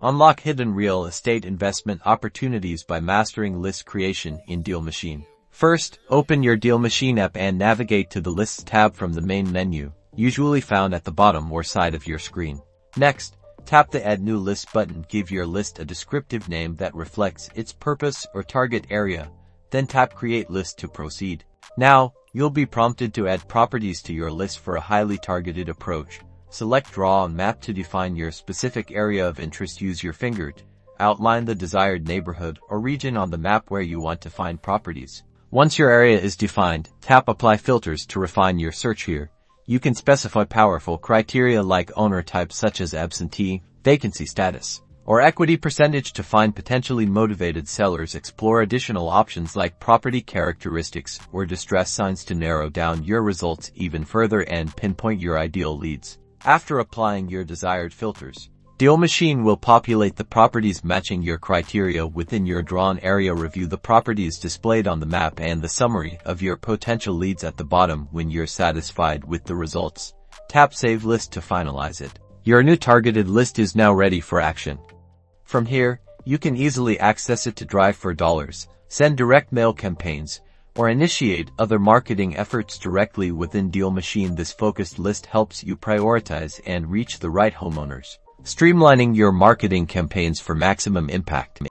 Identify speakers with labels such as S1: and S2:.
S1: Unlock hidden real estate investment opportunities by mastering list creation in Dealmachine. First, open your Dealmachine app and navigate to the Lists tab from the main menu, usually found at the bottom or side of your screen. Next, tap the Add New List button. Give your list a descriptive name that reflects its purpose or target area. Then tap Create List to proceed. Now, you'll be prompted to add properties to your list for a highly targeted approach. Select Draw on Map to define your specific area of interest. Use your finger to outline the desired neighborhood or region on the map where you want to find properties. Once your area is defined, tap Apply Filters to refine your search here. You can specify powerful criteria like owner type such as absentee, vacancy status, or equity percentage to find potentially motivated sellers. Explore additional options like property characteristics or distress signs to narrow down your results even further and pinpoint your ideal leads. After applying your desired filters, Dealmachine will populate the properties matching your criteria within your drawn area. Review the properties displayed on the map and the summary of your potential leads at the bottom. When you're satisfied with the results, tap Save List to finalize it. Your new targeted list is now ready for action. From here, you can easily access it to drive for dollars, send direct mail campaigns, or initiate other marketing efforts directly within Dealmachine. This focused list helps you prioritize and reach the right homeowners, streamlining your marketing campaigns for maximum impact.